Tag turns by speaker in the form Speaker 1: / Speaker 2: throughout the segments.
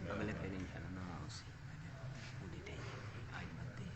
Speaker 1: اگلے پھر انشاءاللہ اسی پوری دے آج بدے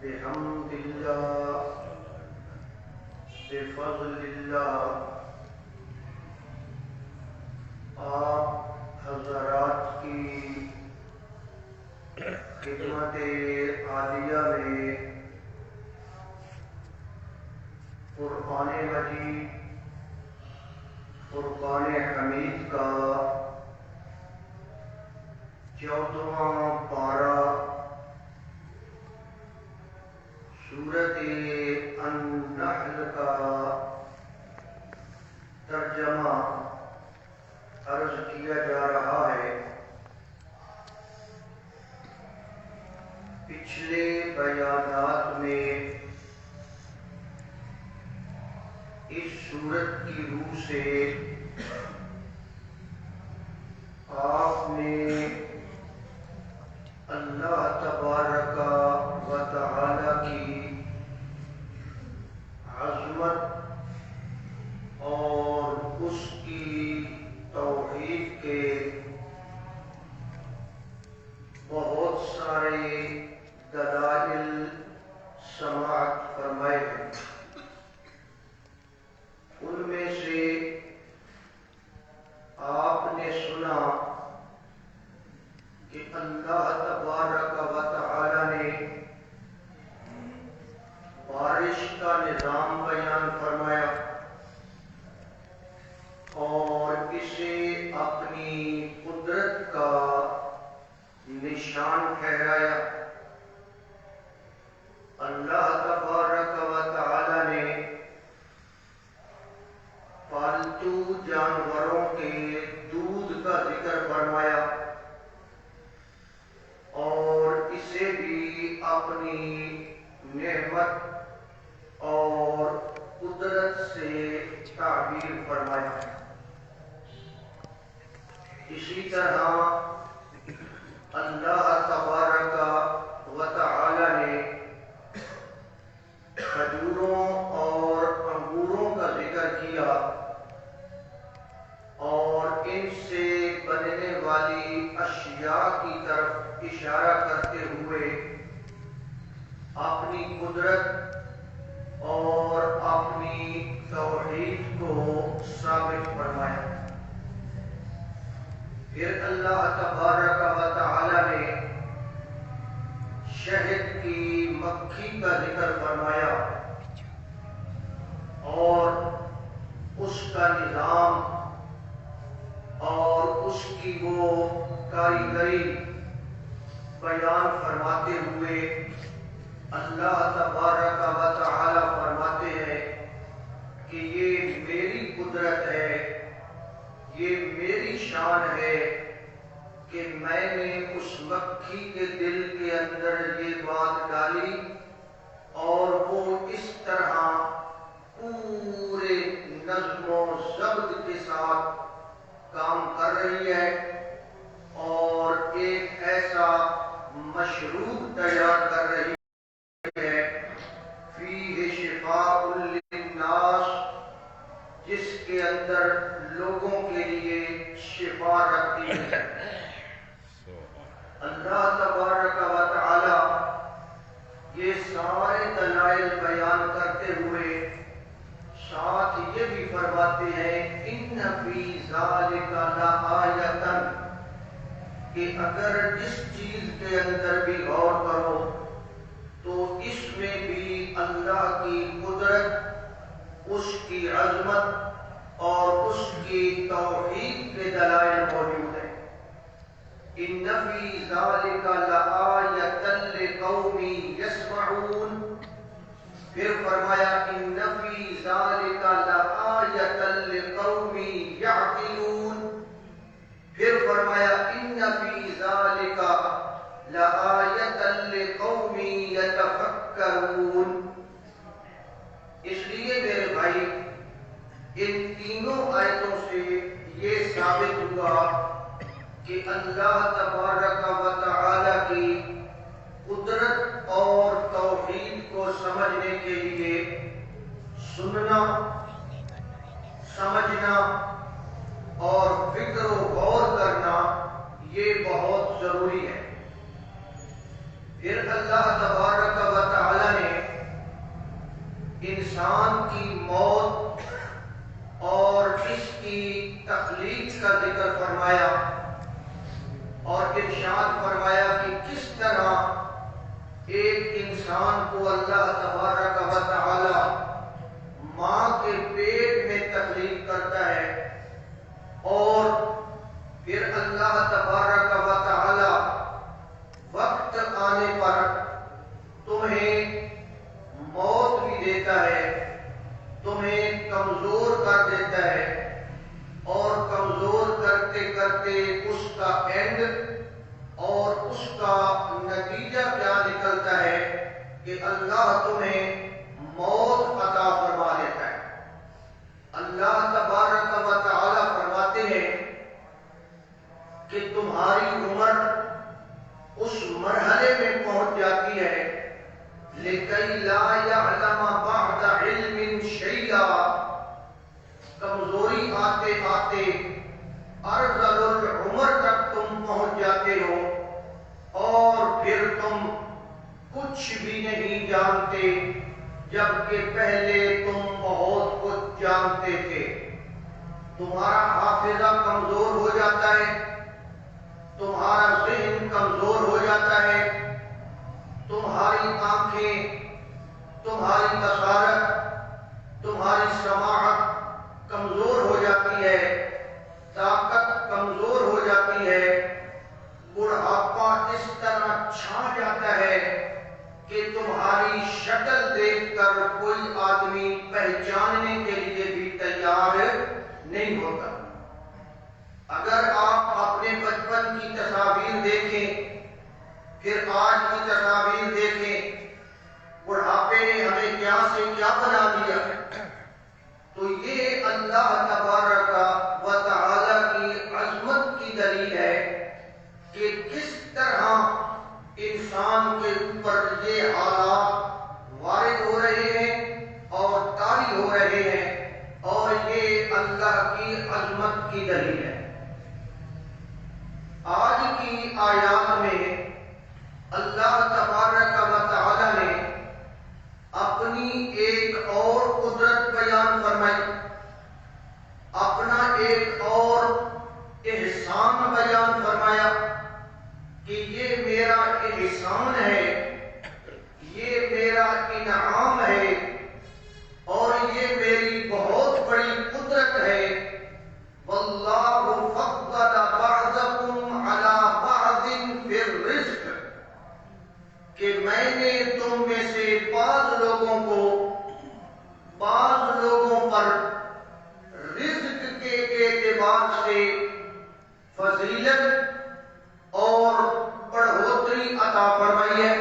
Speaker 2: بحمد اللہ بفضل اللہ آپ حضرات کی خدمت عالیہ میں قرآن مجید فرقان حمید کا 14واں پارہ سورۃ النحل کا ترجمہ عرض کیا جا رہا ہے۔ پچھلے بیانات میں اس سورت کی روح سے آپ نے اللہ تبارک و تعالی کی عظمت اور اس کی توحید کے بہت سارے دلائل سماعت فرمائے ہیں۔ ان میں سے آپ نے سنا کہ اللہ تبارک و تعالی نے بارش کا نظام بیان فرمایا اور اسے اپنی قدرت کا نشان ٹھہرایا۔ اللہ تبارک و تعالی نے پالتو جانوروں کے دودھ کا ذکر فرمایا اور اسے بھی اپنی نعمت اور قدرت سے تعبیر فرمایا۔ اسی طرح اللہ تبارک و تعالی نے کھجوروں اور انگوروں کا ذکر کیا اور ان سے بننے والی اشیاء کی طرف اشارہ کرتے ہوئے اپنی قدرت اور اپنی توحید کو ثابت فرمایا۔ پھر اللہ تبارک و تعالی نے شہد کی مکھی کا ذکر فرمایا اور اس کا نظام اور اس کی وہ کاریگری بیان فرماتے ہوئے اللہ تبارک و تعالی فرماتے ہیں کہ یہ میری قدرت ہے، یہ میری شان ہے کہ میں نے اس مکھی کے دل کے اندر یہ بات ڈالی اور وہ اس طرح پورے نظم و ضبط کے ساتھ کام کر رہی ہے اور ایک ایسا مشروب تیار کر رہی ہے فیہ شفاء للناس، جس کے اندر لوگوں کے لیے شفا رکھتی ہے۔ اللہ تبارک و تعالی یہ سارے دلائل بیان کرتے ہوئے ساتھ یہ بھی فرماتے ہیں ان فی ذالک لآیۃ، کہ اگر جس چیز کے اندر بھی غور کرو تو اس میں بھی اللہ کی قدرت، اس کی عظمت اور اس کی توحید کے دلائل موجود ہیں۔ ان فی ذالک لآیۃ لقوم یسمعون، پھر فرمایا ان فی ذالک لآیۃ لقوم یعقلون، پھر فرمایا ان فی ذالک لآیۃ لقوم یتفکرون۔ اس لیے میرے بھائی ان تینوں آیتوں سے یہ ثابت ہوا کہ اللہ تبارک و تعالی کی قدرت اور توحید کو سمجھنے کے لیے سننا، سمجھنا اور فکر و غور کرنا یہ بہت ضروری ہے۔ پھر اللہ تبارک و تعالی نے انسان کی موت اور اس کی تخلیق کا ذکر فرمایا اور ارشاد فرمایا کہ کس طرح ایک انسان کو اللہ تبارک و تعالی ماں کے پیٹ میں تخلیق کرتا ہے اور پھر اللہ تبارک و تعالی وقت آنے پر تمہیں موت بھی دیتا ہے، تمہیں کمزور کر دیتا ہے اور کمزور کرتے کرتے اس کا اینڈ اور اس کا نتیجہ کیا نکلتا ہے کہ اللہ تمہیں موت آتے آتے ارذل العمر تک تم پہنچ جاتے ہو اور پھر تم کچھ بھی نہیں جانتے، جبکہ پہلے تم بہت کچھ جانتے تھے۔ تمہارا حافظہ کمزور ہو جاتا ہے، تمہارا ذہن کمزور ہو جاتا ہے، تمہاری آنکھیں، تمہاری بصارت، تمہاری سماعت کمزور ہو جاتی ہے، طاقت کمزور ہو جاتی ہے، بڑھاپا اس طرح چھا جاتا ہے کہ تمہاری شکل دیکھ کر کوئی آدمی پہچاننے کے لیے بھی تیار نہیں ہوتا۔ اگر آپ اپنے بچپن کی تصاویر دیکھیں، پھر آج کی تصاویر دیکھیں، بڑھاپے نے ہمیں کیا سے کیا بنا دیا، تو یہ اللہ تبارک و تعالی کی عظمت کی دلیل ہے کہ کس طرح انسان کے اوپر یہ حالات وارد ہو رہے ہیں اور طاری ہو رہے ہیں، اور یہ اللہ کی عظمت کی دلیل ہے۔ آج کی آیات میں اللہ تبارک و تعالی نے اپنی ایک اور قدرت بیان فرمائی، اپنا ایک اور احسان بیان فرمایا کہ یہ میرا احسان ہے، یہ میرا انعام ہے، اور یہ میری بہت بڑی قدرت ہے۔ واللہ فضل بعضکم علی بعض فی الرزق، کہ میں نے تم میں سے بعض لوگوں کو بعض لوگوں پر رزق کے اعتبار سے فضیلت اور بڑھوتری عطا فرمائی ہے۔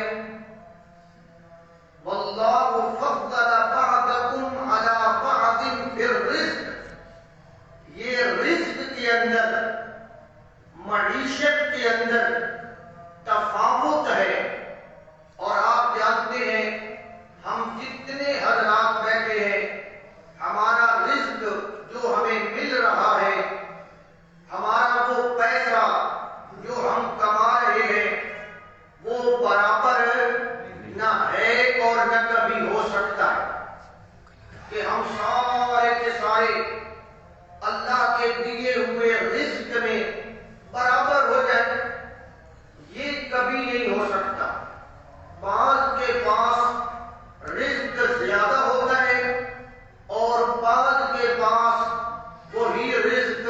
Speaker 2: واللہ فضل بعضکم علی بعض فی الرزق، یہ رزق کے اندر، معیشت کے اندر تفاوت ہے۔ اور آپ جانتے ہیں ہم جتنے حضرات بیٹھے ہیں، ہمارا رزق جو ہمیں مل رہا ہے، ہمارا وہ پیسہ جو ہم کما رہے ہیں، وہ برابر نہ ہے اور نہ کبھی ہو سکتا ہے کہ ہم سارے کے سارے اللہ کے دیے ہوئے رزق میں برابر ہو جائے، یہ کبھی نہیں ہو سکتا۔ بعض کے پاس رزق زیادہ ہوتا ہے اور بعض کے پاس وہی رزق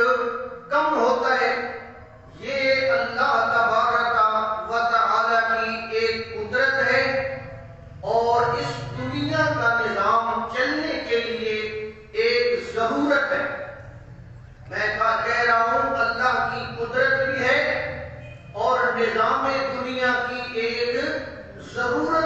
Speaker 2: کم ہوتا ہے۔ یہ اللہ تبارک و تعالی کی ایک قدرت ہے، اور اس دنیا کا نظام چلنے کے لیے ایک ضرورت ہے۔ میں کہہ رہا ہوں اللہ کی قدرت بھی ہے اور نظام دنیا کی ایک ضرورت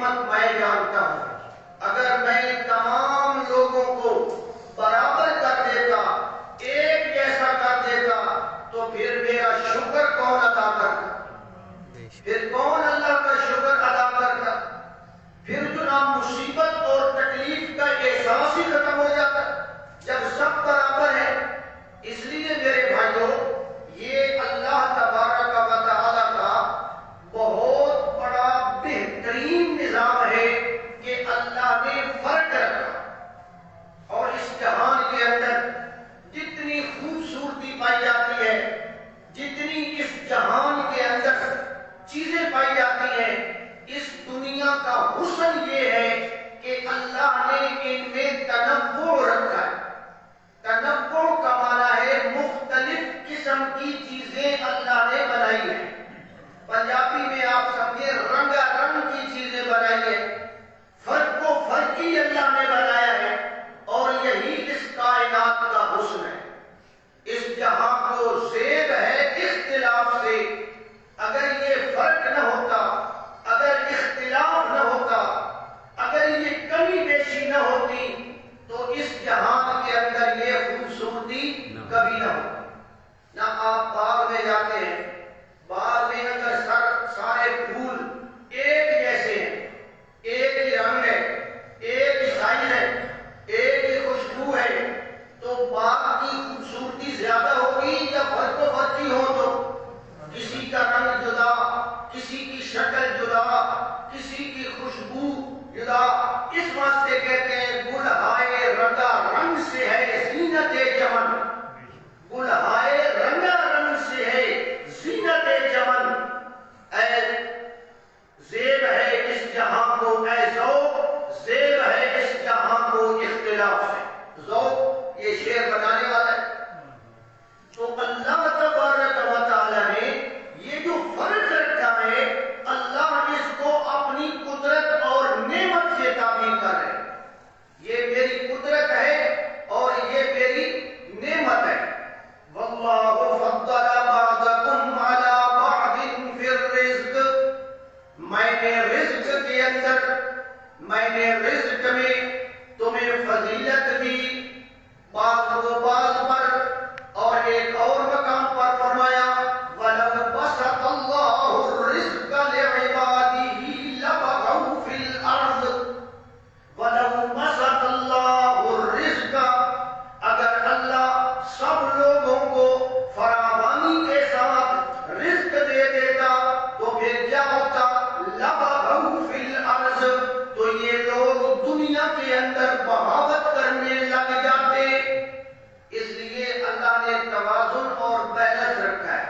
Speaker 2: حکمت میں جانتا ہوں. اگر میں تمام لوگوں کو برابر کر دیتا, ایک جیسا کر دیتا, تو پھر میرا شکر کون ادا کرتا؟ پھر کون اللہ کا شکر ادا کرتا؟ پھر جناب مصیبت اور تکلیف کا احساس ہی ختم ہو جاتا جب سب برابر ہیں. اس لیے میرے بھائیوں, یہ اللہ تبارک و تعالی کا بہت بڑا بہترین نظام ہے کہ اللہ نے فرق رکھا. اور اس جہان کے اندر جتنی خوبصورتی پائی جاتی ہے, جتنی اس جہان کے اندر چیزیں پائی جاتی ہیں, اس دنیا کا حسن یہ ہے کہ اللہ نے ان میں تنوع رکھا ہے. تنوع کا معنی ہے مختلف قسم کی چیزیں اللہ نے بنائی ہیں. پنجابی میں آپ سمجھے رنگا رنگ کی چیزیں بنائی ہیں. فرق و فرقی اللہ نے بنایا ہے, اور یہی اس کائنات کا حسن ہے. اس جہاں کو زیب ہے اختلاف سے. اگر یہ فرق نہ ہوتا, اگر اختلاف نہ ہوتا, اگر یہ کمی بیشی نہ ہوتی, تو اس جہان کے اندر یہ خوبصورتی کبھی نہ ہوتی. نہ آپ باغ میں جاتے ہیں, باغ میں اگر سارے پھول ایک جیسے ہیں, ایک ہی رنگ ہے, ایک ہی سائز ہے, ایک ہی خوشبو ہے, تو باغ کی خوبصورتی زیادہ ہوگی یا فرق و فرقی ہو تو؟ کسی کا رنگ جدا, کسی کی شکل جدا, کسی کی خوشبو جدا. اس واسطے کہتے ہیں گل ہائے رنگا رنگ سے ہے زینت چمن. گل ہائے رنگا رنگ سے ہے زینت چمن. اے زیب ہے اس جہاں کو, اے ذوق زیب ہے اس جہاں کو اختلاف ہے. ذوق یہ شعر بنانے والا ہے. تو اللہ تبارک و تعالی نے یہ جو فرق رکھا ہے, اللہ اس کو اپنی قدرت اور نعمت سے تعبیر کر رہے ہیں. یہ میری قدرت ہے اور یہ میری نعمت ہے. واللہ فضل بعضکم علی بعض فی الرزق. میں نے رزق کے اندر, میں نے رزق میں تمہیں فضیلت دی بعض و بعض پر. اور ایک اور مقام پر فرمایا وَلَوْ بَسَطَ اللَّهُ الرِّزْقَ لِعِبَادِهِ لَبَغَوْا فِي الْأَرْضِ. وَلَوْ بَسَطَ اللَّهُ الرِّزْقَ, اگر اللہ سب لوگوں کو فراوانی کے ساتھ رزق دے دیتا تو پھر کیا ہوتا؟ لَبَغَوْا فِي الْأَرْضِ, تو یہ لوگ دنیا کے اندر بغاوت کرنے لگ جاتے. اس لیے اللہ نے توازن اور بیلنس رکھا ہے.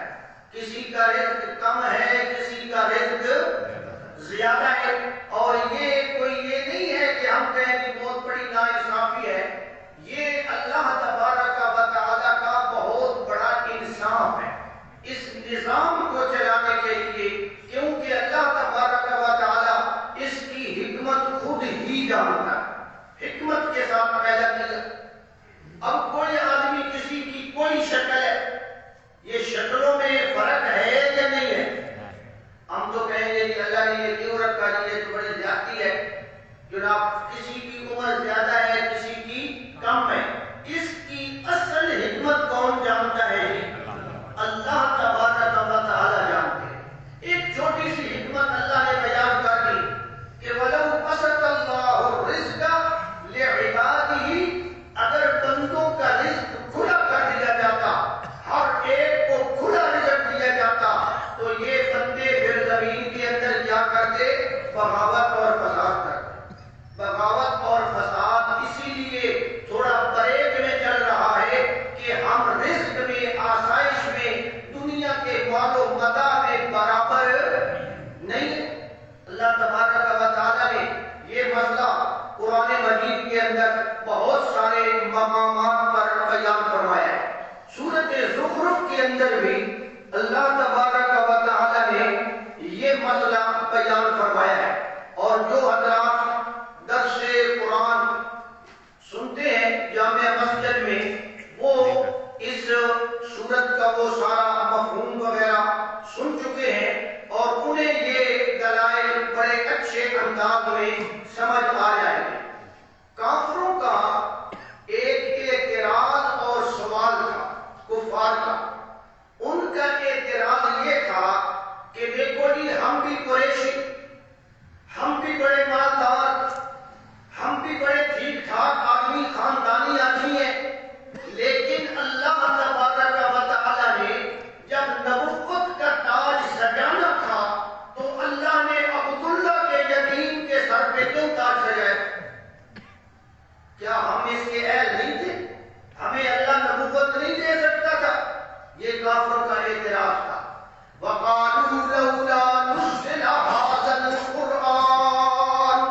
Speaker 2: کسی کا رزق کم ہے, کسی کا رزق زیادہ ہے. اور یہ کوئی یہ نہیں ہے کہ ہم کہیں کہ بہت بڑی ناانصافی ہے. یہ اللہ تبارک و تعالی کا بہت بڑا انصاف ہے اس نظام کو چلانے کے لیے, کیونکہ اللہ تبارک و تعالی اس کی حکمت خود ہی جانتا ہے. حکمت کے ساتھ پیدا کیا. اب کوئی آدمی کسی کی کوئی شکل ہے, یہ شکلوں میں فرق ہے یا نہیں ہے؟ ہم تو کہیں گے کہ اللہ نے یہ کیوں رکھا, یہ تو بڑی زیادتی ہے. جناب کسی کی عمر زیادہ ہے, کسی کی کم ہے. اس کی اصل حکمت کون جانتا ہے؟ اللہ تبارک و تعالی جانتے ہیں. ایک چھوٹی سی حکمت اللہ نے بیان کر دی کہ وَلَوْ بَسَطَ اللَّهُ الرِّزْقَ لِعِبَادِهِ, اگر بندوں کا رزق کھلا کر دیا جاتا, ہر ایک کو کھلا رزق دیا جاتا, تو یہ بندے پھر زمین کے اندر کیا کرتے؟ بغاوت اور فساد کرتے. بغاوت اور فساد اسی لیے تھوڑا بریک میں چل رہا ہے کہ ہم رزق میں, آسائش میں, دنیا کے مال و متاع میں برابر نہیں. اللہ تبارک و تعالی نے یہ مسئلہ قرآن مجید کے اندر بہت سارے مقامات پر بیان فرمایا ہے. سورۃ زخرف کے اندر بھی اللہ تبارک و تعالی نے یہ مسئلہ بیان فرمایا ہے. اور جو حضرات درس قرآن سنتے ہیں جامع مسجد میں, وہ اس سورت کا وہ سارا مفہوم وغیرہ سن چکے ہیں, اور انہیں یہ دلائل بڑے اچھے انداز انداز میں سمجھ آ جائے گی۔ کافروں کا ایک اعتراض اور سوال تھا کفار کا۔ ان کا اعتراض یہ تھا کہ دیکھو جی ہم بھی قریشی، ہم بھی بڑے مالدار، ہم بھی بڑے ٹھیک ٹھاک آدمی، خاندانی آدمی ہیں، لیکن اللہ تبارک و تعالی نے جب نبوت کا تاج سجانا تھا تو اللہ نے عبداللہ کے یتیم کے سر پہ کیوں تاج سجایا؟ کیا ہم اس کے اہل نہیں تھے؟ ہمیں اللہ نبوت نہیں دے سکتا تھا؟ یہ کافروں کا اعتراض تھا۔ وَقَالُوا لَوْلَا نُزِّلَ هَذَا الْقُرْآنُ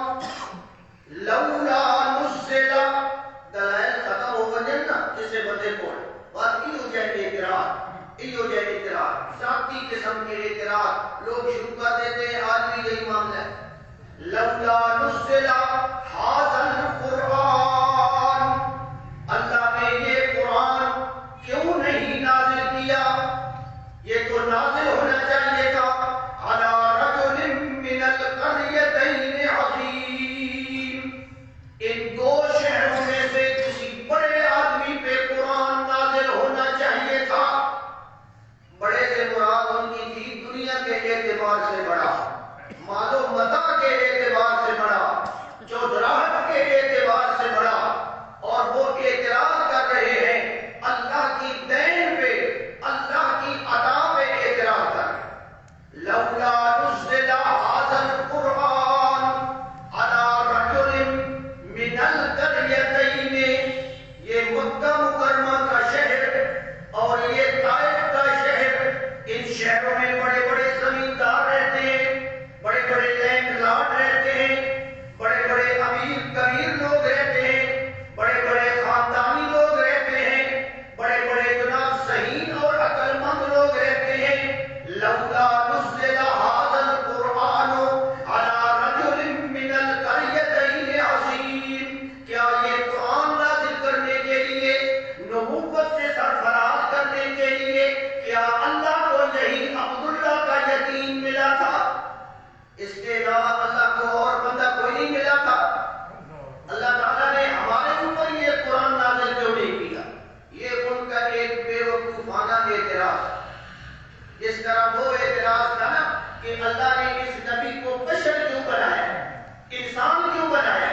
Speaker 2: لَوْلَا نُزِّلَ، دلائل ختم ہو گئے نا کسے بندے کو بات کی ہو جائے اعتراض، یہ ہو جائے اعتراض، ذاتی قسم کے اعتراض لوگ شروع کر دیتے ہیں، آج بھی یہی معاملہ ہے۔ لولا نزل هذا القرآن، اللہ نے یہ قرآن کیوں نہیں نازل کیا؟ یہ تو نازل ہونا چاہیے تھا علی رجل من القریتین عظیم، ان دو شہروں میں سے کسی بڑے آدمی پہ قرآن نازل ہونا چاہیے تھا۔ بڑے سے مراد ان کی تھی دنیا کے اعتبار سے بڑا، مال و متاع کے اعتبار سے بڑا، چودراہٹ کے اعتبار سے بڑا، اور وہ اعتراض کر رہے ہیں اللہ کی دین پہ، اللہ کی عطا پہ اعتراض کر رہے ہیں۔ لولا نزل هذا القرآن على رجل من القریتین، یہ مکہ مکرمہ کا شہر اور یہ طائف کا شہر، ان شہروں میں بڑے بڑے زمیندار رہتے ہیں، بڑے بڑے لینڈ لارڈ رہتے ہیں، بڑے بڑے امیر کبیر لوگ رہتے ہیں، بڑے بڑے خاندانی لوگ رہتے ہیں، بڑے بڑے جناب ذہین اور عقل مند لوگ رہتے ہیں۔ لولا نزل هذا القرآن على رجل من القریتین عظیم، کیا یہ قرآن نازل کرنے کے لیے، نبوت سے سرفراز کرنے کے لیے، کیا اللہ کو یہی عبداللہ کا یتیم ملا تھا؟ اس کے علاوہ اللہ کو اور بندہ کوئی نہیں ملا تھا؟ اللہ تعالیٰ نے ہمارے اوپر یہ قرآن نازل کیوں نہیں کیا؟ یہ ان کا ایک بے وقوفانہ اعتراض، جس طرح وہ اعتراض تھا نا کہ اللہ نے اس نبی کو بشر کیوں بنایا، انسان کیوں بنایا؟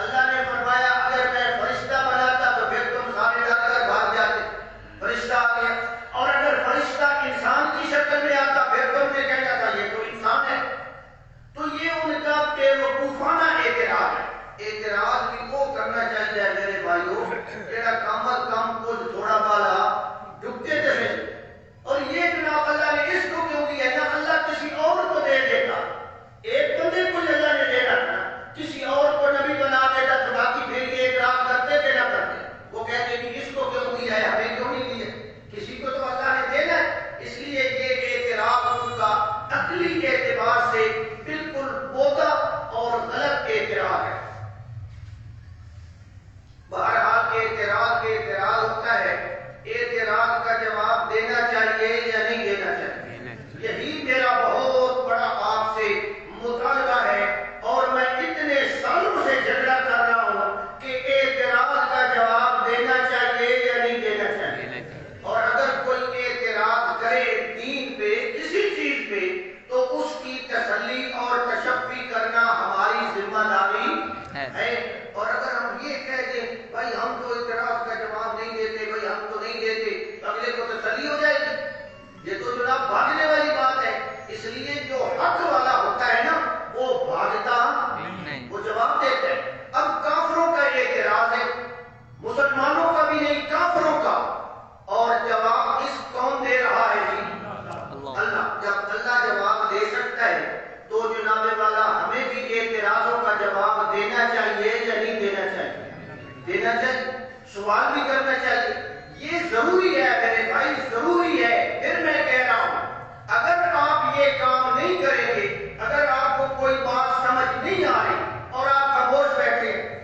Speaker 2: اللہ نے فرمایا اگر میں فرشتہ بناتا تو پھر تم سارے ڈر کر بھاگ جاتے، فرشتہ آ گیا، اور اگر فرشتہ انسان کی شکل میں آتا پھر تم نے کہتا تھا یہ تو انسان ہے۔ تو یہ ان کا بے وقوفانہ اعتراض ہے۔ اعتراض بھی وہ کرنا چاہیے میرے بھائیوں جڑا کم از کم کچھ تھوڑا بالا ڈبتے تھے، اور یہ جناب اللہ نے اس کو کیوں دیا نا؟ اللہ کسی اور کو دے دیتا، ایک بندے کو اللہ نے دینا تھا، کسی اور کو نبی بنا دیتا تو باقی پھر یہ اعتراض کرتے کہ نہ کرتے؟ وہ کہتے کہ اس کو کیوں دیا ہے، ہمیں کیوں نہیں دیا؟ کسی کو تو اللہ نے دینا ہے۔ اس لیے یہ اعتراض ان کا عقلی اعتبار سے بالکل بودا اور غلط اعتراض ہے۔ بہرحال اعتراض ہوتا ہے، اعتراض کا جواب دینا چاہیے یا نہیں دینا چاہیے؟ یہی میرا بہت بڑا آپ سے مطالبہ ہے، اور میں اتنے سالوں سے جھگڑا کر رہا ہوں کہ اعتراض کا جواب دینا چاہیے یا نہیں دینا چاہیے۔ اور اگر کوئی اعتراض کرے دین پہ، کسی چیز پہ، تو اس کی تسلی اور تشفی کرنا ہماری ذمہ داری ہے۔ اور اگر ہم یہ کہہ دیں بھائی ہم تو اعتراض کا جواب نہیں دیتے، بھائی ہم تو نہیں دیتے، تو اگلے کو تسلی ہو جائے گی؟ یہ تو جناب بھاگنے والی بات ہے۔ اس لیے جو حق والا ہوتا ہے نا وہ بھاگتا نہیں، وہ جواب دیتا ہے۔ اب کافروں کا اعتراض ہے، مسلمانوں کا بھی نہیں، کافروں کا، اور جواب اس کون دے رہا ہے جی؟ اللہ۔ جب اللہ جواب دے سکتا ہے تو جناب والا ہمیں بھی اعتراضوں کا جواب دینا چاہیے یا نہیں دینا چاہیے؟ دینا چاہیے، سوال بھی کرنا چاہیے۔ یہ ضروری ہے میرے بھائی، ضروری ہے۔ پھر میں کہہ رہا ہوں اگر آپ یہ کام نہیں کریں گے، اگر آپ کو کوئی بات سمجھ نہیں آ رہی اور آپ خاموش بیٹھے ہیں،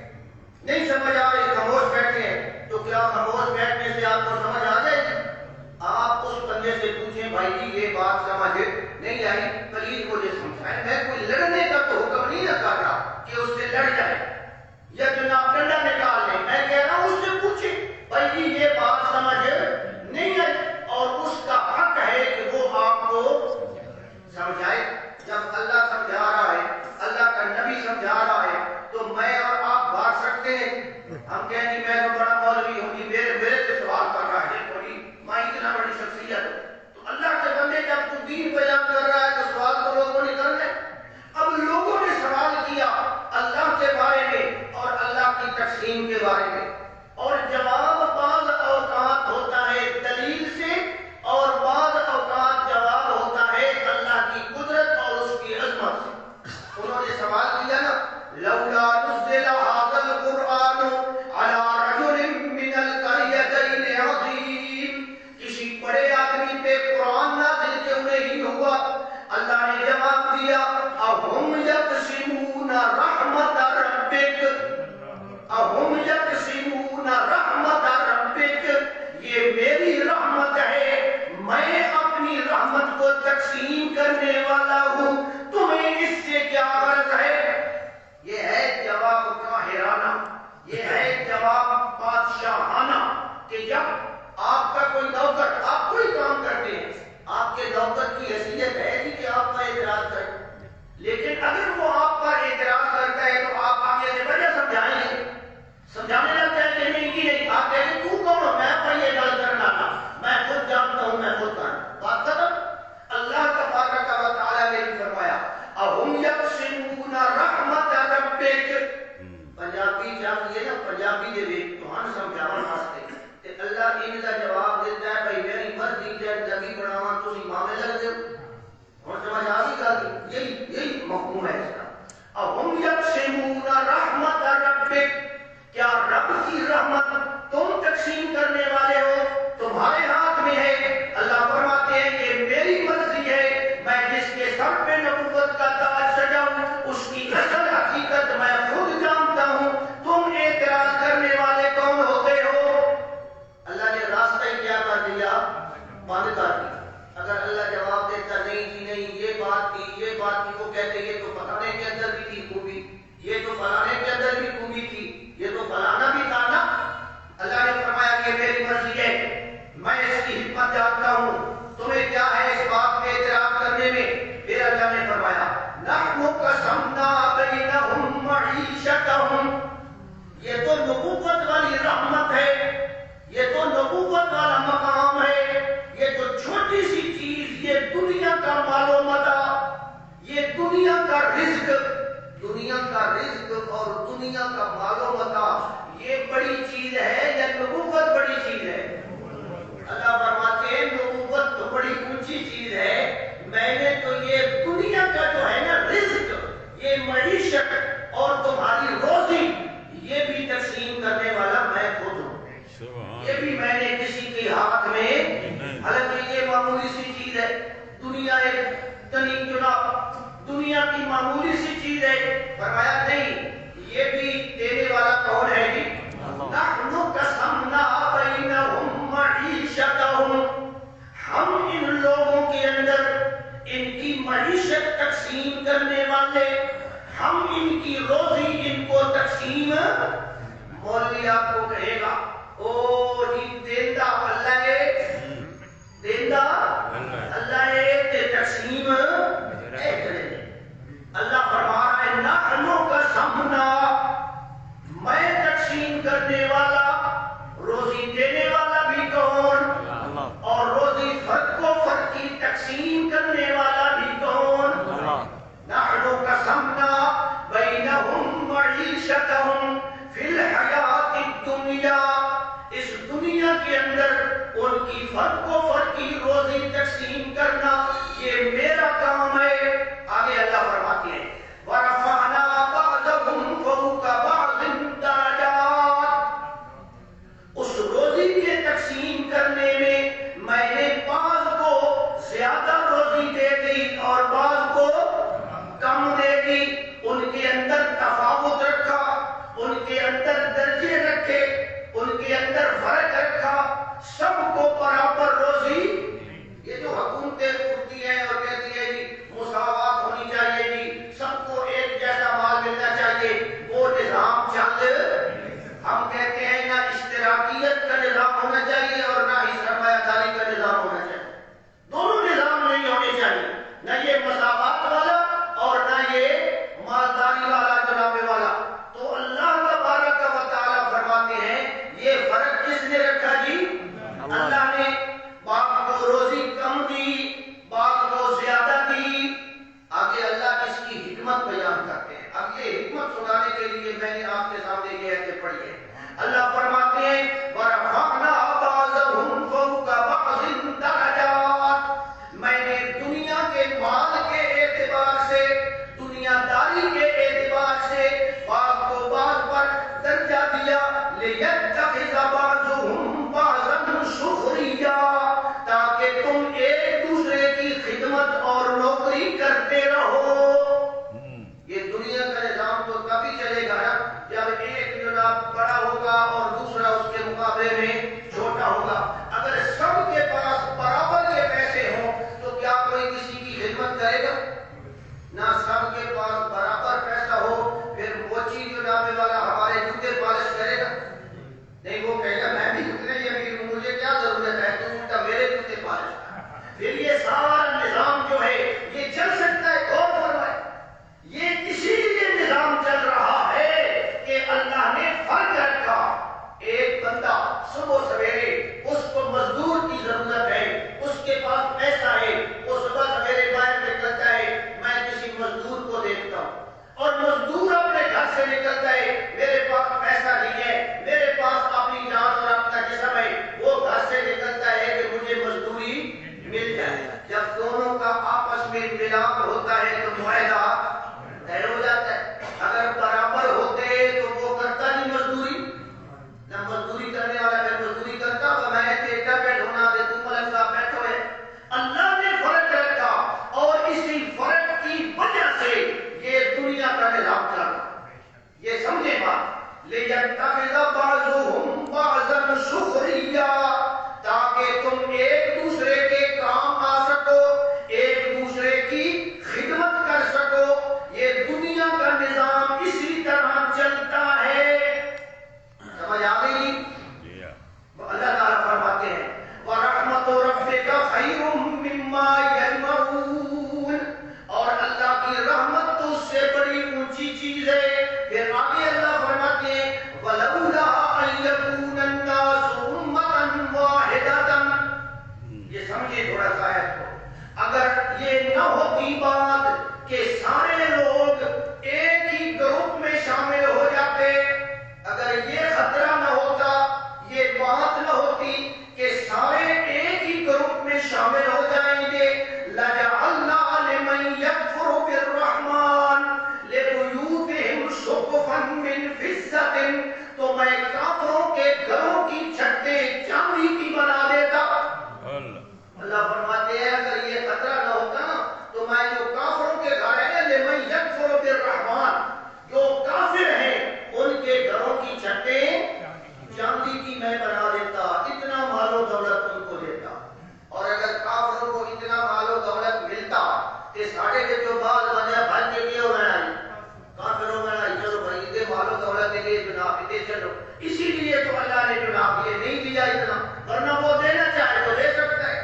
Speaker 2: نہیں سمجھ آ رہی خاموش بیٹھے ہیں، تو کیا خاموش بیٹھنے سے آپ کو سمجھ آ جائے گی؟ آپ اس بندے سے پوچھیں بھائی جی یہ بات سمجھ نہیں آئی، پلیز مجھے سمجھائیں۔ میں کوئی لڑنے کا تو حکم نہیں نہ کر رہا، ربک پنجابی جب یہ نا پنجابی دے وچ تہاں سمجھاون واسطے تے اللہ ان دا جواب دیتا ہے بھائی میری مرضی جے نبی بناواں تسی مامے لگ دیو ہن سمجھ آ گئی گل یہی مفہوم ہے اس کا اہم یقسمون رحمت ربک کیا رب کی رحمت تم تقسیم کرنے والے ہو تمہارے ہاتھ میں ہے اللہ فرماتے ہیں کہ میری مرضی ہے میں جس کے سر پہ نبوت کا تاج سجاؤں اس کی اصل حقیقت میں خود جانتا ہوں تم اعتراض کرنے والے کون ہوتے ہو اللہ نے راستہ ہی کیا کر دیا بند کر دیا اگر اللہ جواب دیتا نہیں جی نہیں یہ بات کی وہ کہتے یہ تو فلانے کے اندر بھی تھی خوبی یہ تو فلانے کے اندر بھی خوبی تھی یہ تو فلانا بھی تھا نا اللہ نے فرمایا کہ میری مرضی ہے میں اس کی حکمت جانتا ہوں تمہیں کیا ہے اس بات پہ اعتراض کرنے میں پھر اللہ نے فرمایا نحن قسمنا بینہم معیشتہم یہ تو نبوت والی رحمت ہے یہ تو نبوت والا مقام ہے یہ تو چھوٹی سی چیز یہ دنیا کا مال و متاع یہ دنیا کا رزق اور دنیا کا مال و متاع یہ بڑی چیز ہے یا نبوت بڑی چیز ہے اللہ فرماتے ہیں نبوت تو بڑی اونچی چیز ہے میں نے تو یہ دنیا کا جو ہے نا رزق یہ معیشت اور تمہاری روزی یہ بھی تقسیم کرنے والا میں خود ہوں یہ بھی میں نے کسی کے ہاتھ میں حالانکہ یہ معمولی سی چیز ہے دنیا ایک تنی جناب دنیا کی معمولی سی چیز ہے فرمایا نہیں یہ بھی دینے والا کون ہے جی نحن قسمنا بینہم معیشتہم ہم ان لوگوں کے اندر ان کی معیشت تقسیم کرنے والے ہم ان کی روزی ان کو تقسیم مولوی آپ کو کہے گا او جی دیندہ اللہ ہے دیندہ اللہ ہے تے تقسیم اللہ فرما رہا ہے نحن قسمنا میں تقسیم کرنے والا روزی دینے والا بھی کون اور روزی فرد کو فرد کی تقسیم کرنے والا بھی کون نحن قسمنا بینہم معیشتہم فی الحیات الدنیا اس سقفا من فضة، تو میں کافروں کے گھروں کی چھتیں چاندی کی بنا دیتا۔ اللہ فرماتے ہیں اگر یہ خطرہ نہ ہوتا نا تو میں جو کافروں کے گھر ہیں لمن یکفر بالرحمن، جو کافر ہیں ان کے گھروں کی چھتیں چاندی کی میں بنا دیتا، اتنا مال و دولت ان کو دیتا۔ اور اگر کافروں کو اتنا مال و دولت ملتا کہ ساڑھے کے جو بعد بنیا بھائی کے کیوں بنائی کافروں بنائی، چلو بھائی دے مال و دولت کے لیے جناب دے چلو، اسی لیے تو اللہ نے جناب یہ نہیں دیا اتنا، ورنہ وہ دینا چاہے تو دے سکتا ہے۔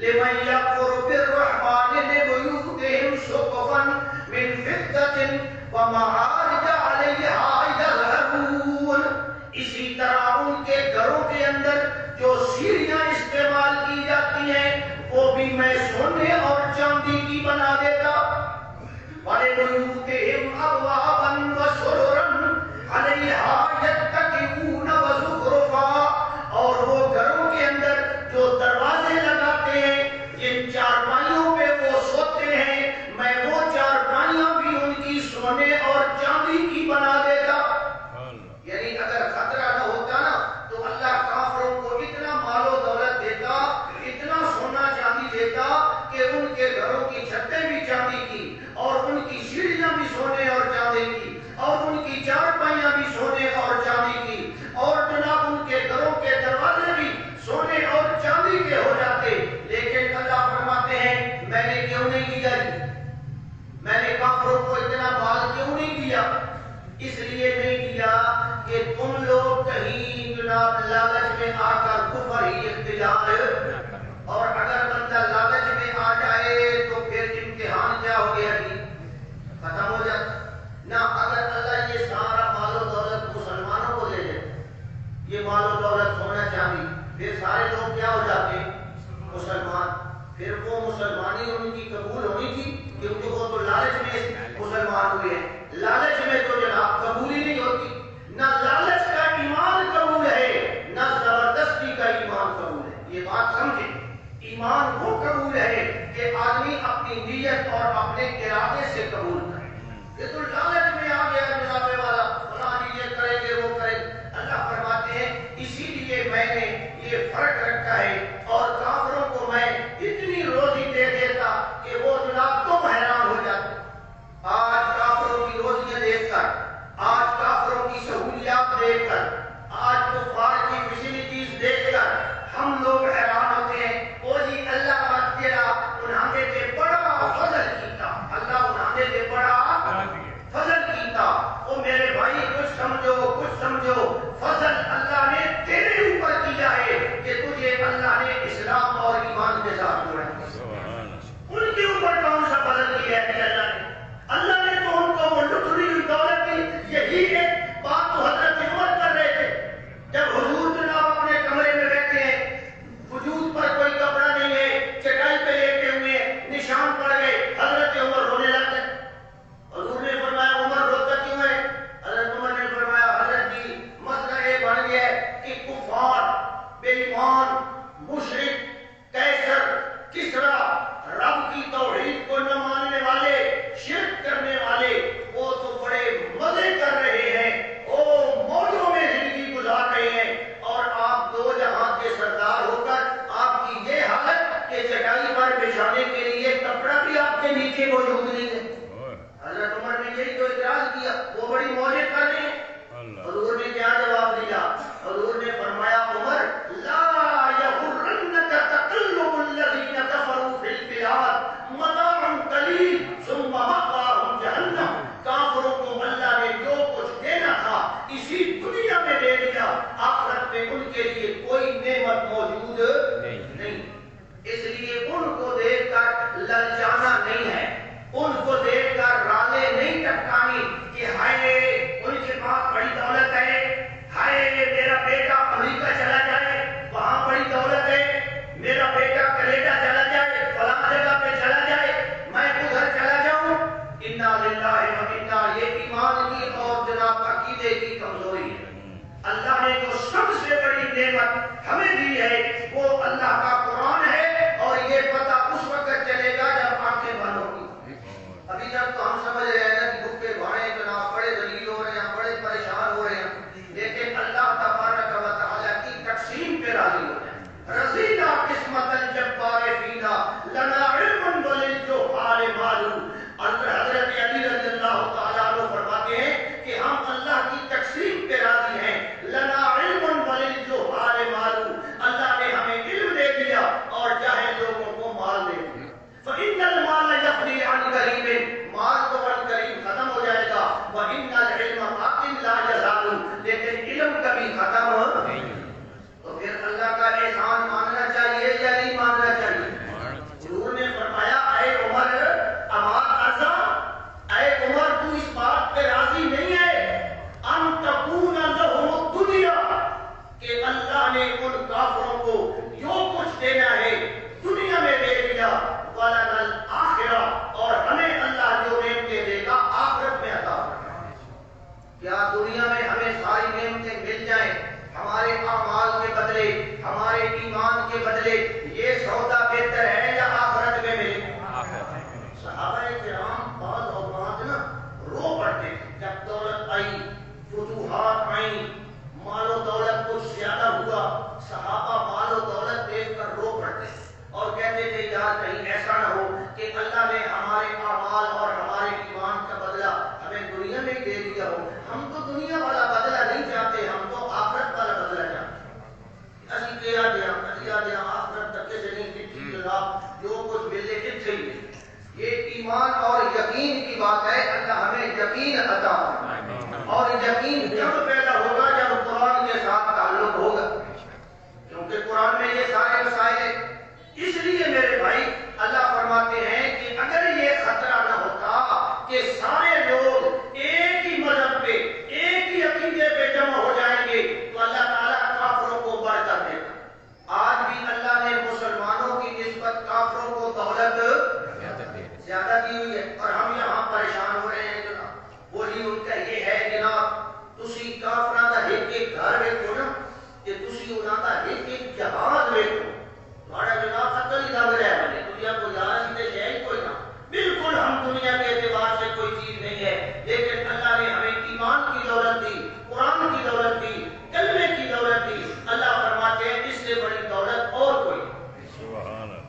Speaker 2: لمن یکفر بالرحمن لبیوتہم سقفا من فضة ومعارج علیہا یظہرون، اسی طرح ان کے گھروں کے اندر جو سیڑھیاں استعمال کی جاتی ہیں وہ بھی میں سونے اور چاندی کی بنا دیتا۔ وَلِبُيُوتِهِمْ أَبْوَابًا وَسُرُرًا عَلَيْهَا يَتَّكِئُونَ وَزُخْرُفًا، اور وہ گھروں کے اندر جو دروازے لگاتے ہیں جن چارپائیوں پہ وہ سوتے ہیں میں وہ چارپائیاں بھی ان کی سونے اور چاندی کی بنا دیتا۔ یعنی اگر خطرہ نہ ہوتا نا تو اللہ کافروں کو اتنا مال و دولت دیتا، اتنا سونا چاندی دیتا کہ ان کے گھروں کی چھتیں بھی چاندی کی اور ان کی سیڑھیاں بھی سونے اور چاندی کی اور ان کی چارپائیاں بھی سونے اور چاندی کی اور جناب ان کے گھروں کے دروازے بھی سونے اور چاندی کے ہو جاتے۔ لیکن اللہ فرماتے ہیں میں نے کیوں نہیں دیا، میں نے کافروں کو اتنا مال کیوں نہیں دیا؟ اس لیے نہیں دیا کہ تم لوگ کہیں جناب لالچ میں آ کر کفر ہی اختیار، اور اگر بندہ لالچ میں آ جائے تو پھر امتحان کیا ہو گیا جی ختم ہو جاتا نہ۔ اگر اللہ یہ سارا مال و دولت مسلمانوں کو دے دے، یہ مال و دولت سونا چاندی، پھر سارے لوگ کیا ہو جاتے مسلمان، پھر وہ مسلمانی ان کی قبول ہونی تھی کیونکہ وہ تو لالچ میں مسلمان ہوئے ہیں۔ لالچ میں تو جناب قبول ہی نہیں ہوتی، نہ لالچ کا ایمان قبول ہے نہ زبردستی کا ایمان قبول ہے۔ یہ بات سمجھیں، ایمان وہ قبول ہے کہ آدمی اپنی نیت اور اپنے ارادے سے قبول کرے۔ یہ تو لالچ میں آ گیا جناب والا فلاں یہ کریں گے وہ کریں، اللہ فرماتے ہیں اسی لیے میں نے یہ فرق رکھا ہے اور کافروں کو میں اتنی روزی دے دیتا کہ وہ جناب تم حیران ہو جاتے۔ آج کافروں کی روزیاں دیکھ کر، آج کافروں کی سہولیات دیکھ کر، آج کفار کی فیسلٹیز دیکھ کر ہم لوگ حیران ہوتے ہیں۔ وہ جی اللہ تیرا انہوں نے تے بڑا فضل کیتا، اللہ انہوں نے تے بڑا فضل کیتا۔ وہ میرے بھائی کچھ سمجھو فضل اللہ نے تیرے اوپر کیا ہے کہ تجھے اللہ نے اسلام اور ایمان کے ساتھ جوڑا ہے۔ ان کے اوپر کون سا فضل کیا ہے کہ اللہ نے تو ان کو وہ لٹری ہوئی دولت دی۔ یہی ایک بات تو حضرت عمر کر رہے تھے جب حضور جناب اپنے کمرے میں بیٹھے ہیں، وجود پر کوئی کپڑا نہیں ہے، چٹائی پہ لیٹے ہوئے ہیں، نشان پڑ گئے، حضرت عمر رونے لگ گئے۔ حضور نے فرمایا عمر روتا کیوں ہے؟ حضرت عمر نے فرمایا حضرت جی مسئلہ یہ بن گیا ہے کہ کفار، بے ایمان، مشرک، قیصر، کسرا، رب کی توحید کو نہ ماننے والے، شرک کرنے والے، وہ تو بڑے مزے کر رہے ہیں، وہ موجوں میں زندگی گزار رہے ہیں، اور آپ دو جہاں کے سردار ہو کر آپ کی یہ حالت کہ چٹائی پر بچھانے کے لیے کپڑا بھی آپ کے نیچے موجود نہیں ہے۔ حضرت عمر نے یہی تو اعتراض کیا، وہ بڑی موجیں کر رہے ہیں۔ حضور نے کیا جواب دیا؟ حضور نے فرمایا عمر لا یغرنک تقلب الذین کفروا فی البلاد متاع قلیل ثم مأواہم جہنم۔ کافروں کو اللہ نے جو کچھ دینا تھا اسی دنیا میں دے دیا، آخرت میں ان کے لیے کوئی نعمت موجود نہیں۔ اس لیے ان کو دیکھ کر للچانا نہیں ہے، ان کو دیکھ کر رالے نہیں ٹپکانی کہ ہائے ان کے پاس بڑی دولت ہے، ہائے میرا بیٹا امریکہ چلا جائے وہاں بڑی دولت ہے، میرا بیٹا کینیڈا چلا جائے فلاں جگہ پہ چلا جائے میں ادھر چلا جاؤں۔ انا للہ و انا، یہ ایمان کی اور جناب عقیدے کی کمزوری ہے۔ اللہ نے جو سب سے بڑی نعمت ہمیں دی ہے وہ اللہ کا قرآن ہے، اور یہ پتہ اس وقت چلے گا جب آنکھیں بند ہوگی۔ ابھی تک تو ہم سمجھ رہے ہیں کہ بھوکے بھاڑے جناب بڑے ذلیل ہو رہے ہیں، بڑے آئی، فتوحات آئیں، مال و دولت کچھ زیادہ ہوا، صحابہ مال و دولت دیکھ کر رو پڑتے اور کہتے تھے یار کہیں ایسا نہ ہو کہ اللہ نے ہمارے اعمال اور ہمارے ایمان کا بدلہ ہمیں دنیا میں دے دیا ہو. ہم تو دنیا والا بدلہ نہیں چاہتے، ہم تو آخرت والا بدلہ چاہتے ہیں. اسی کیا دیا آخرت تک کے جنہیں کتنی جناب جو کچھ ملے کتنے ہی ملے. یہ ایمان اور یقین کی بات ہے. اللہ ہمیں یقین عطا فرمائے. اور یقین جب پیدا ہوگا جب قرآن کے ساتھ تعلق ہوگا، کیونکہ قرآن میں یہ سارے مسائل ہیں. اس لیے میرے بھائی اللہ فرماتے ہیں کہ اگر یہ خطرہ نہ ہوتا کہ سارے لوگ ایک ہی مذہب پہ ایک ہی عقیدے پہ جمع ہو جائیں گے تو اللہ تعالیٰ کافروں کو برکت دے گا. آج بھی اللہ نے مسلمانوں کی نسبت کافروں کو دولت زیادہ دی ہوئی ہے اور ہم یہاں پریشان ہو رہے ہیں جناب. وہی ان کا یہ ہے جناب، تسی کافراں دا ایک گھر ویکھو نا کہ تسی انہاں دا ایک جہاز ویکھو، تھوڑا جناب قتل ہی لگ رہا ہے. دنیا کو یار سے ہے کوئی نہ، بالکل ہم دنیا کے اعتبار سے کوئی چیز نہیں ہے، لیکن اللہ نے ہمیں ایمان کی دولت دی، قرآن کی دولت دی، کلمے کی دولت دی. اللہ فرماتے ہیں اس سے بڑی دولت اور کوئی.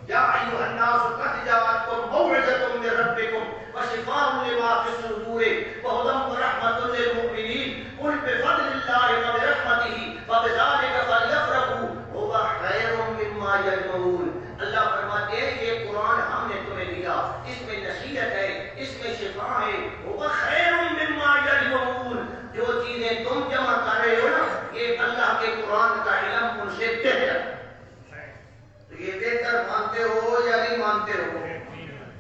Speaker 2: یا ایھا الناس قد جاءتکم موعظۃ من ربکم وشفاء لما فی الصدور وہدی ورحمۃ للمؤمنین قل بفضل اللہ وبرحمتہ فبذلک فلیفرحوا هو خیر مما یجمعون. اللہ فرماتے ہیں یہ قرآن ہم نے تمہیں دیا، اس میں نصیحت ہے، اس میں شفا ہے. هو خیر مما یجمعون. جو چیزیں تم جمع کر رہے ہو نا یہ اللہ کے قرآن کا علم ان سے بہتر ہے. یہ بہتر مانتے ہو یا نہیں مانتے ہو؟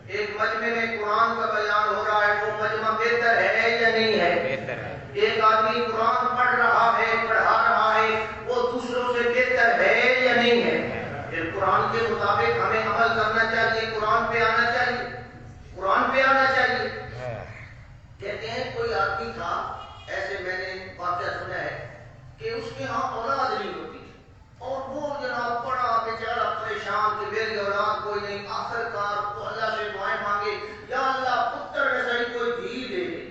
Speaker 2: ایک مجمع میں قرآن کا بیان ہو رہا ہے، وہ مجمع بہتر ہے یا نہیں ہے؟
Speaker 1: بہتر ہے.
Speaker 2: ایک آدمی قرآن پڑھ رہا ہے، پڑھا رہا ہے، وہ دوسروں سے بہتر ہے یا نہیں ہے؟ پھر قرآن کے مطابق ہمیں عمل کرنا چاہیے، قرآن پہ آنا چاہیے، قرآن پہ آنا چاہیے. کہتے ہیں کوئی آدمی تھا، ایسے میں نے واقعہ سنا ہے کہ اس کے ہاں اولاد نہیں ہوتی اور وہ جناب بڑا بیچارہ پریشان کہ میری اولاد کوئی نہیں. آخرکار تو اللہ سے دعائیں مانگے، یا اللہ پتر میں صحیح کوئی دھی دے دے،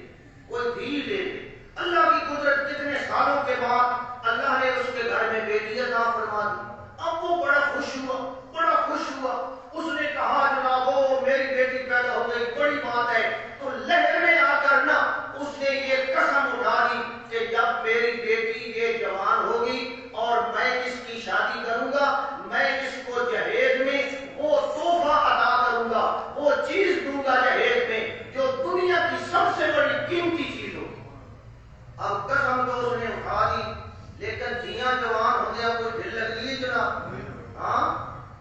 Speaker 2: کوئی دھی دے دے. اللہ کی قدرت کتنے سالوں کے بعد اللہ نے اس کے گھر میں بیٹی عطا فرما دی. اب وہ بڑا خوش ہوا، بڑا خوش ہوا. اس نے کہا جناب وہ میری بیٹی پیدا ہو گئی، بڑی بات ہے. تو لہر میں آ کر نا اس نے یہ قسم اٹھا دی کہ جب میری بیٹی یہ جوان ہوگی اور میں اس کی شادی کروں گا، میں اس کو جہیز میں وہ تحفہ عطا کروں گا، وہ چیز دوں گا جہیز میں جو دنیا کی سب سے بڑی قیمتی چیز ہوگی. اب قسم تو اس نے اٹھا دی، لیکن دیاں جوان ہو گیا کوئی ڈھل لگ گئی جناب. ہاں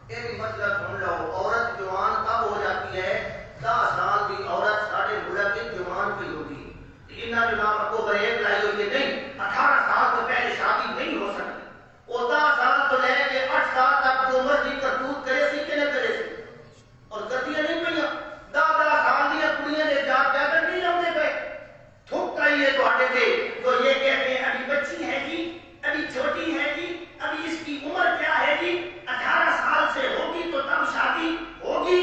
Speaker 2: ایک مسئلہ سن لو، عورت جوان کب ہو جاتی ہے؟ 10 سال کی عورت سارے ملک کی جوان کی ہوتی ہے. لیکن جناب کو بریک لائی ہوئی ہے نہیں، 18 سال تو پہلے شادی نہیں ہو سکتی. وہ 10 سال تو لے کے 8 سال تک جو مرضی کرتوت کرے سی کہ نہ کرے سی، اور کرتیاں نہیں پڑیاں. 10 سال دیا کڑیاں نے جاکر نہیں لمبے پہ تھک آئی ہے تھوڑے سے تو یہ کہتے ہیں ابھی بچی ہے جی، ابھی چھوٹی ہے جی، ابھی اس کی عمر کیا ہے جی، 18 سال سے ہوگی تو تب شادی ہوگی.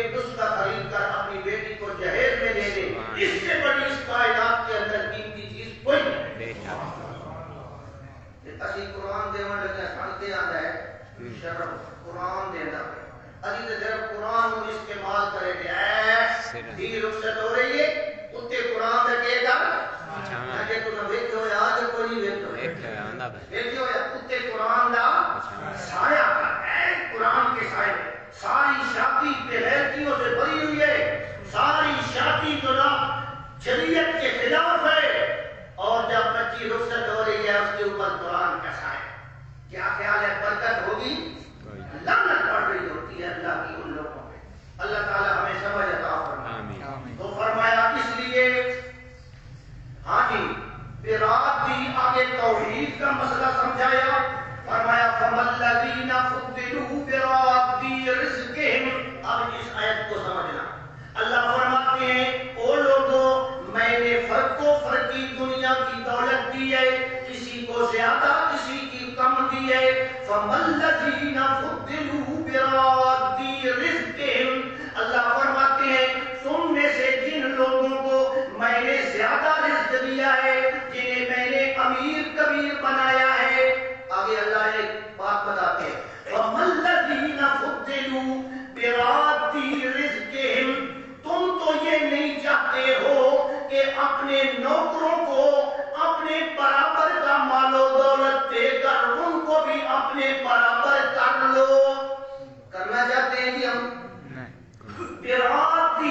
Speaker 2: ایک نسخہ خرید کر اپنی بیٹی کو جہیز میں دے دے، اس سے بڑی اس کائنات کے اندر قیمتی چیز کوئی نہیں۔ اسی قرآن دیون لگے سنتے آتا ہے شرم قرآن دینا ابھی تو جب قرآن کو استعمال کرے گے دی رخصت ہو رہی ہے اتنے قرآن رکھے گا کہ تو نہ ویکھو آج کوئی نہیں ویکھو اتنے قرآن دا سایہ ہے، قرآن کے سائے ساری شادی بے غیرتیوں سے بھری ہوئی ہے، ساری شادی جناب شریعت کے خلاف ہے، اور جب بچی رخصت ہو رہی ہے اس کے اوپر قرآن کا سایہ، کیا خیال ہے برکت ہوگی؟ لعنت پڑ رہی ہوتی ہے اللہ کی ان لوگوں پہ۔ اللہ تعالی ہمیں سمجھ عطا فرمائے۔ تو فرمایا اس لیے ہاں جی برات دی آگے توحید کا مسئلہ سمجھایا، فرمایا فَمَا الَّذِينَ فُضِّلُوا بِرَادِّ رِزْقِهِمْ۔ اب اس آیت کو سمجھنا، اللہ فرماتے ہیں او لوگوں میں نے فرق و فرقی دنیا کی دولت دی ہے، کسی کو زیادہ کسی کی کم دی ہے، فَمَا الَّذِينَ فُضِّلُوا بِرَادِّ رِزْقِهِمْ۔ اللہ فرماتے ہیں تم میں سے جن لوگوں کو میں نے زیادہ رزق دیا ہے، جنہیں میں نے امیر کبیر بنایا ہے، آگے اللہ ایک بات بتاتے ہیں فَمَا الَّذِينَ فُضِّلُوا بِرَادِّ رِزْقِهِمْ۔ تم تو یہ نہیں چاہتے ہو کہ اپنے نوکروں کو اپنے برابر کا مال و دولت دے کر ان کو بھی اپنے برابر کر لو، کرنا چاہتے ہیں کہ ہم بِرَادِّ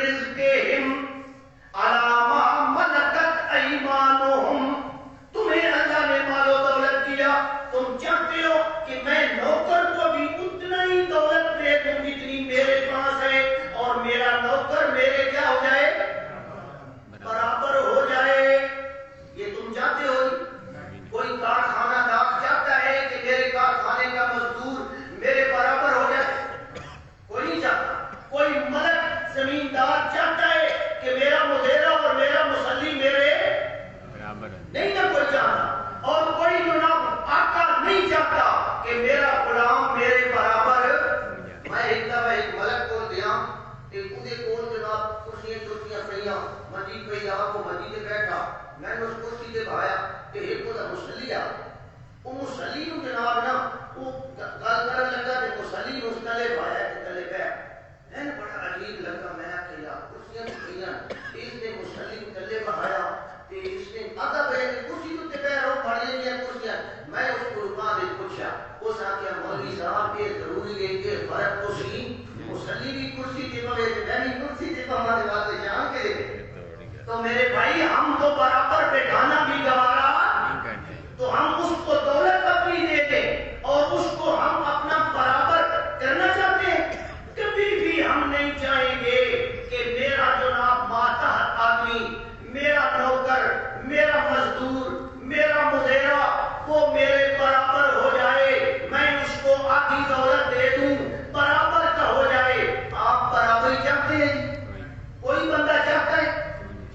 Speaker 2: رِزْقِهِمْ عَلَىٰ مَا مَلَكَتْ أَيْمَانُهُمْ۔ تمہیں اللہ نے مال و دولت دیا، تم چاہتے ہو کہ میں نوکر کو بھی اتنا ہی دولت دے دوں جتنی میرے پاس ہے، اور میرا نوکر میرے کیا ہو جائے؟ برابر ہو جائے۔ یہ تم چاہتے ہو؟ کوئی کارخانہ دار چاہتا ہے کہ میرے کارخانے کا مزدور میرے برابر ہو جائے؟ کوئی نہیں چاہتا۔ کوئی ملک زمیندار چاہتا ہے کہ میرا مدیرہ اور میرا مسلی میرے برابر نہیں نہ کوئی چاہتا، اور کوئی جناب آقا نہیں چاہتا کہ میرا غلام میرے برابر۔ میں ایک دفعہ ایک ملک کو دیا کہ خودے کول جناب کرسیاں چھوٹیاں پڑیاں منجی پہ آپ کو منجی سے بیٹھا، میں نے اس کرسی سے بہایا کہ ایک کو مسلی آ وہ مسلی نو جناب نا وہ گل کرن لگا کہ مسلی نو اس تلے بہایا کہ تلے بیٹھ، میں نے بڑا عجیب لگا، میں کہ یار کرسیاں چھوٹیاں اس نے مسلی کو تلے بہایا کہ اس نے آدھا پہ کرسی تو تے بیٹھ رو پڑی گیا کرسیاں، میں اس کو رکا دے پوچھا، اس آخیا مولوی صاحب یہ ضروری ہے کہ فرق تو سی مسلی بھی کرسی تے پوے تے میں بھی کرسی تے پوا دے واسطے جان کے دے۔ تو میرے بھائی ہم تو برابر بٹھانا بھی گوارا تو ہم اس کو دولت اپنی دے دیں اور اس کو ہم اپنا برابر کرنا چاہتے ہیں؟ کبھی بھی ہم نہیں چاہیں گے کہ میرا جناب ماتحت آدمی، میرا نوکر، میرا مزدور، میرا مدیرہ وہ میرے برابر ہو جائے، میں اس کو آدھی دولت دے دوں، برابر کا ہو جائے۔ آپ برابری چاہتے ہیں؟ کوئی بندہ چاہتا ہے؟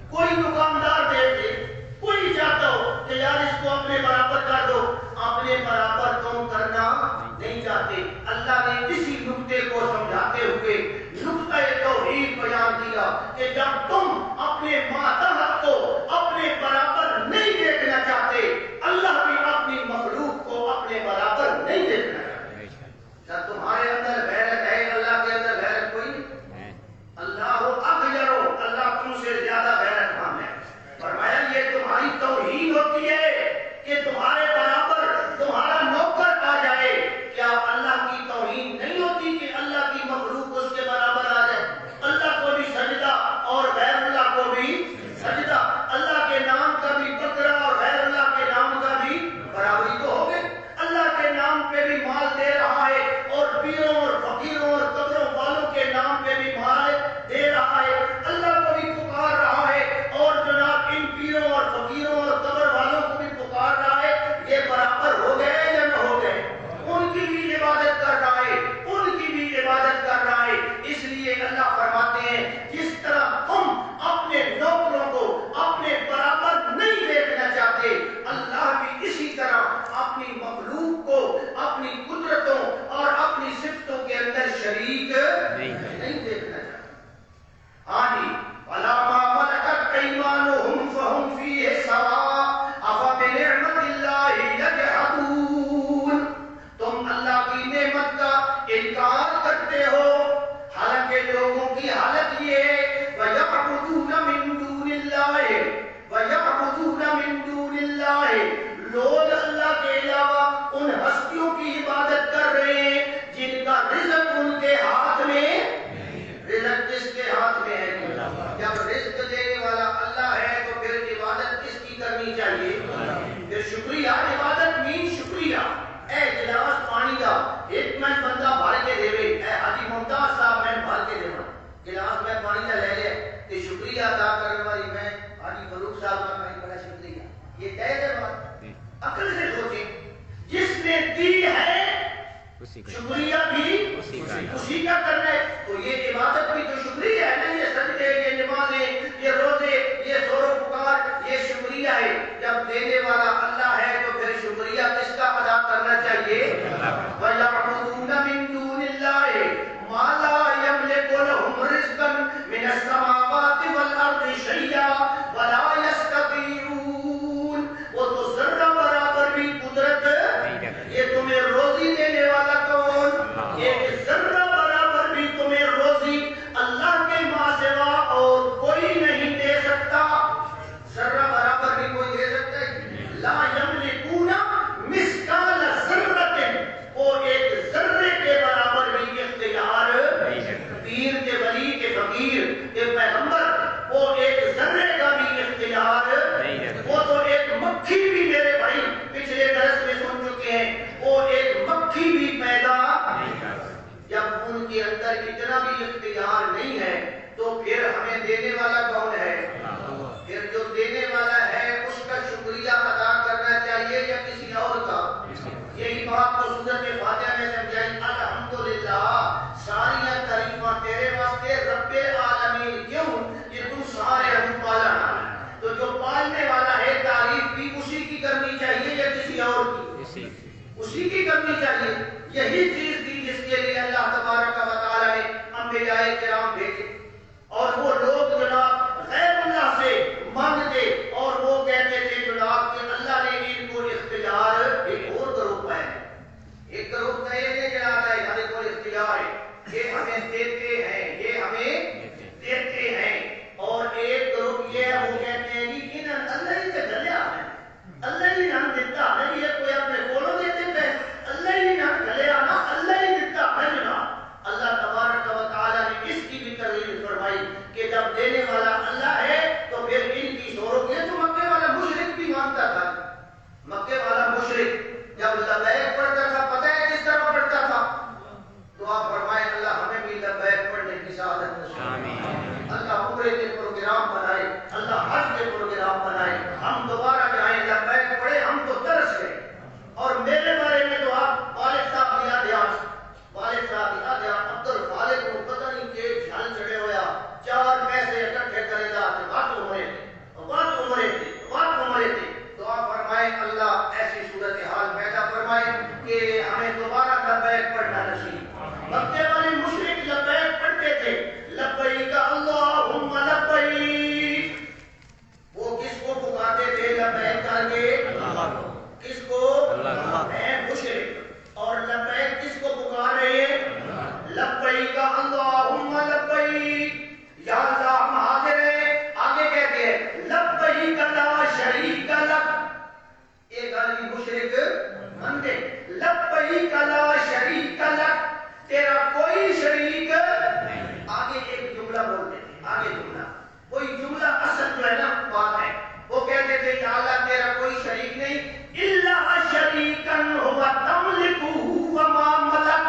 Speaker 2: کوئی دکاندار دے دے، کوئی چاہتا ہو کہ یار اس کو اپنے برابر کر دو، اپنے برابر تم کرنا نہیں چاہتے۔ اللہ نے اسی نقطے کو سمجھاتے ہوئے نقطہ توحید بیان کیا کہ جب تم اپنے ماتحت کو اپنے برابر نہیں دیکھنا چاہتے، اللہ بھی اپنی مخلوق کو اپنے برابر نہیں دیکھنا چاہتے۔ جب تمہارے اندر غیرت ہے، اللہ کے اندر غیرت کوئی نہیں۔ اللہ اغیرو، اللہ تم سے زیادہ غیرت مند ہے۔ فرمایا یہ تمہاری توہین ہوتی ہے کہ تمہارے برابر تمہارا نوکر آ جائے، کیا اللہ کی توہین نہیں ہوتی کہ اللہ کی مخلوق اس کے برابر آ جائے؟ اللہ کو بھی سجدہ اور کے دینا گلاس میں پانی نہ لے لے کہ شکریہ ادا کرنے والی میں حاجی فاروق صاحب کا کہیں بڑا شکریہ. یہ جائز ہے بات؟ عقل سے سوچیں. جس نے دی ہے شکریہ بھی اسی کا کرنا ہے. تو یہ عبادت بھی تو شکریہ ہے نا. یہ صدقے، یہ نمازیں، یہ روزے، یہ زور و پکار، یہ شکریہ ہے. جب دینے والا اللہ ہے تو پھر شکریہ کس کا ادا کرنا چاہیے؟ وَيَعْبُدُونَ مِن دُونِ اللَّهِ مَا لَا يَمْلِكُ لَهُمْ رِزْقًا مِنَ السَّمَاوَاتِ وَالْأَرْضِ شَيْئًا وَلَا يَسْتَطِيعُونَ. وہ تو ذرہ برابر بھی قدرت. یہ تمہیں روزی دینے والا کون؟ ایک ذرہ برابر بھی تمہیں روزی اللہ کے ماں سوا اور کوئی نہیں دے سکتا. ذرہ برابر بھی کوئی دے سکتا ہے؟ لا یملکون مثقال ذرۃ. وہ ایک ذرے کے برابر بھی اختیار پیر کے ولی کے فقیر کے پیغمبر وہ ایک ذرے کا بھی اختیار. وہ تو ایک مکھی بھی میرے بھائی پچھلے درس میں سن چکے ہیں. وہ ایک مکھی بھی پیدا جب ان کے اندر اتنا بھی اختیار نہیں ہے تو پھر ہمیں دینے والا کون ہے؟ پھر جو دینے والا ہے اس کا شکریہ ادا کرنا چاہیے یا کسی اور کا؟ یہی بات تو سورۃ فاتحہ میں سمجھائی. الحمدللہ ساری تعریفاں تیرے واسطے رب العالمین. کیوں؟ کہ تم سارے ہم پالنا. تو جو پالنے والا ہے تعریف بھی اسی کی کرنی چاہیے یا کسی اور کی؟ اسی کی کرنی چاہیے. یہی چیز تھی جس کے لیے اللہ تبارک و تعالی نے انبیاء کرام بھیجے. اور وہ لوگ جناب غیر اللہ سے مانگتے اور وہ کہتے تھے جناب کہ اللہ نے ان کو اختیار. ایک اور گروہ ہے، ایک گروہ کا یہ کہ آتا ہے ہمارے کو اختیار ہے، یہ ہمیں دیتے ہیں، یہ ہمیں دیتے ہیں. اور ایک گروہ یہ وہ کہتے ہیں کہ اللہ ہی سے گلیا ہے، اللہ ہی نام دیتا ہے. یہ کوئی اپنے بولو دیتے ہیں اللہ ہی نام گلیا نا، اللہ ہی دیتا ہے جناب. اللہ تبارک و تعالی نے اس کی بھی ترغیب فرمائی کہ جب دینے والا اللہ ہے تو پھر ان کی شوروں کے. تو مکے والا مشرک بھی مانتا تھا. مکے والا مشرک جب لبیک پڑھتا تھا پتہ ہے کس طرح پڑھتا تھا؟ تو آپ فرمائیں اللہ ہمیں بھی لبیک پڑھنے کی سعادت نصیب. اللہ عمرے کے پروگرام بنائے، اللہ حج کے پروگرام بنائے، ہم دوبارہ جائیں لبیک پڑھے. ہم تو ترس گئے. اور میرے بارے میں تو آپ والد صاحب یاد عبد الخالق کو پتہ نہیں کہ جھل چڑھے ہویا 4 پیسے اکٹھے کرے گا کہ بات عمرے تھے. تو آپ فرمائیں اللہ ایسی صورتحال پیدا فرمائے کہ ہمیں دوبارہ لبیک پڑھنا نصیب. مکے والے مشرک لبیک پڑھتے تھے، لبیک اللہم لبیک. وہ کس کو پکارتے تھے لبیک کر کے؟ کس کو؟ ہے مشرک. اور لبیک کس کو پکار رہے ہیں؟ لبیک اللہم لبیک. یا اللہ ہم حاضر ہیں. آگے کہتے ہیں لبیک لا شریک لک. ایک آدمی مشرک مندے لبیک لا شریک لک، تیرا کوئی شریک. آگے ایک جملہ بولتے تھے، آگے جملہ کوئی جملہ اصل جو ہے نا بات ہے. وہ کہتے تھے کہ اللہ تیرا کوئی شریک نہیں. الا شریکا هو تملکه وما ملک.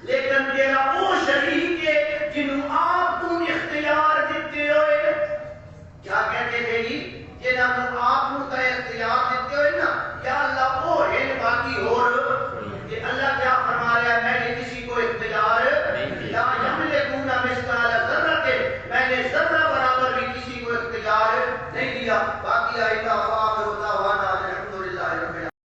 Speaker 2: لیکن تیرا وہ شریک ہے جنہوں آپ تم اختیار دیتے ہوئے. کیا کہتے تھے جی؟ جنہوں آپ کا اختیار دیتے ہوئے نا یا اللہ وہ ہے باقی اور کہ اللہ کیا فرما رہا ہے میں نے کسی کو اختیار لا یملکون مثقال ذرۃ. میں نے ذرہ برابر بھی کسی کو اختیار نہیں دیا. باقی آئے